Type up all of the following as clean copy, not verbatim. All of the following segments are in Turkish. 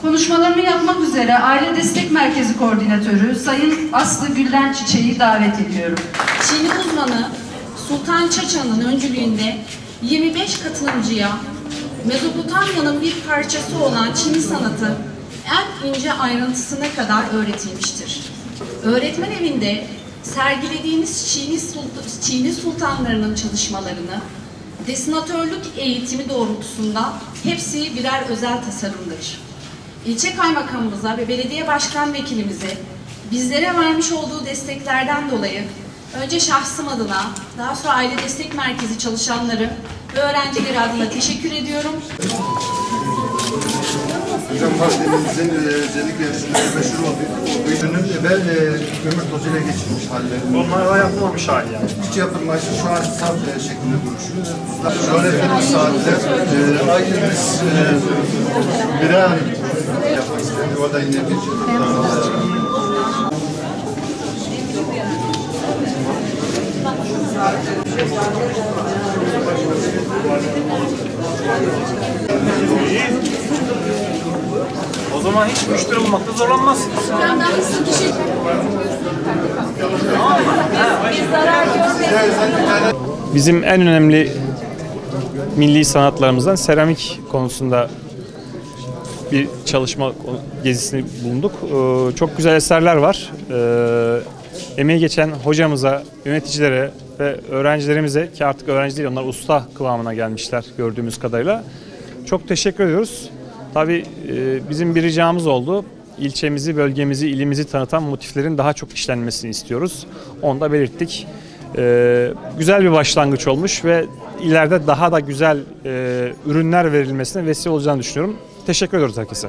Konuşmalarımı yapmak üzere Aile Destek Merkezi Koordinatörü Sayın Aslı Gülden Çiçek'i davet ediyorum. Çini uzmanı Sultan Çaça'nın öncülüğünde 25 katılımcıya Mezopotamya'nın bir parçası olan Çini sanatı en ince ayrıntısına kadar öğretilmiştir. Öğretmen evinde sergilediğimiz Çini sultanlarının çalışmalarını desinatörlük eğitimi doğrultusunda hepsi birer özel tasarımdır. İlçe kaymakamımıza ve belediye başkan vekilimize bizlere vermiş olduğu desteklerden dolayı önce şahsım adına, daha sonra Aile Destek Merkezi çalışanları ve öğrencileri adına teşekkür ediyorum. Hocam Karadeniz'in özellikle meşhur olduğu ürünün ve kömür tozuyla geçirilmiş halleri. Onlarla yapılmamış hali yani. Hiç yapılmış, şu an saf şeklinde duruşu. Şöyle bir saatte aydınız birer yapmak istedim. O da yine bir O zaman hiç müşteri bulmakta zorlanmazsınız. Bizim en önemli milli sanatlarımızdan seramik konusunda bir çalışma gezisini bulunduk. Çok güzel eserler var. Emeği geçen hocamıza, yöneticilere ve öğrencilerimize, ki artık öğrenci değil onlar usta kıvamına gelmişler gördüğümüz kadarıyla. Çok teşekkür ediyoruz. Tabii bizim bir ricamız oldu. İlçemizi, bölgemizi, ilimizi tanıtan motiflerin daha çok işlenmesini istiyoruz. Onu da belirttik. Güzel bir başlangıç olmuş ve ileride daha da güzel ürünler verilmesine vesile olacağını düşünüyorum. Teşekkür ediyoruz herkese.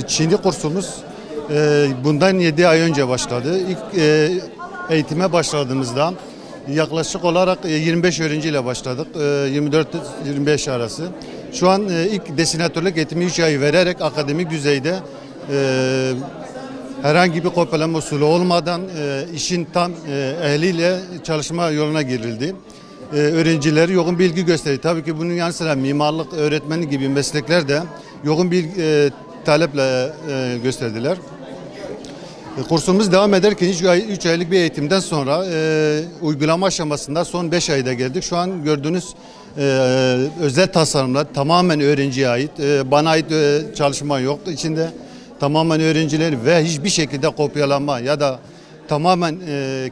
Çinli kursumuz bundan 7 ay önce başladı. İlk eğitime başladığımızda yaklaşık olarak 25 öğrenciyle başladık. 24-25 arası. Şu an ilk desinatörlük eğitimi 3 ay vererek akademik düzeyde herhangi bir kopyalama usulü olmadan işin tam ehliyle çalışma yoluna girildi. Öğrencileri yoğun bilgi gösterdi. Tabii ki bunun yanı sıra mimarlık öğretmeni gibi meslekler de yoğun bir taleple gösterdiler. Kursumuz devam ederken 3 aylık bir eğitimden sonra uygulama aşamasında son 5 ayda geldik. Şu an gördüğünüz özel tasarımlar tamamen öğrenciye ait. Bana ait çalışma yok içinde. Tamamen öğrenciler ve hiçbir şekilde kopyalama ya da tamamen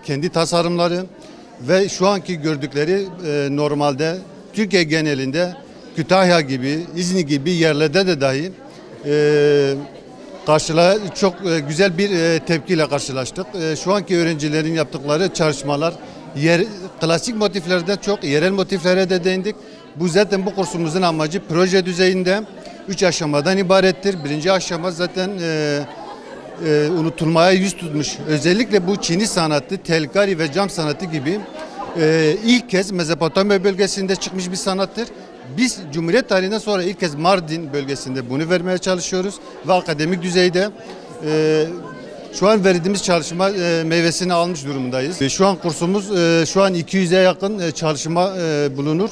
kendi tasarımları ve şu anki gördükleri normalde Türkiye genelinde Kütahya gibi, İzmir gibi yerlerde de dahi çok güzel bir tepkiyle karşılaştık. Şu anki öğrencilerin yaptıkları çalışmalar klasik motiflerden çok yerel motiflere de değindik. Bu zaten bu kursumuzun amacı proje düzeyinde 3 aşamadan ibarettir. Birinci aşama zaten unutulmaya yüz tutmuş. Özellikle bu Çini sanatı, telkari ve cam sanatı gibi ilk kez Mezopotamya bölgesinde çıkmış bir sanattır. Biz Cumhuriyet tarihinden sonra ilk kez Mardin bölgesinde bunu vermeye çalışıyoruz ve akademik düzeyde şu an verdiğimiz çalışma meyvesini almış durumdayız. Şu an kursumuz şu an 200'e yakın çalışma bulunur.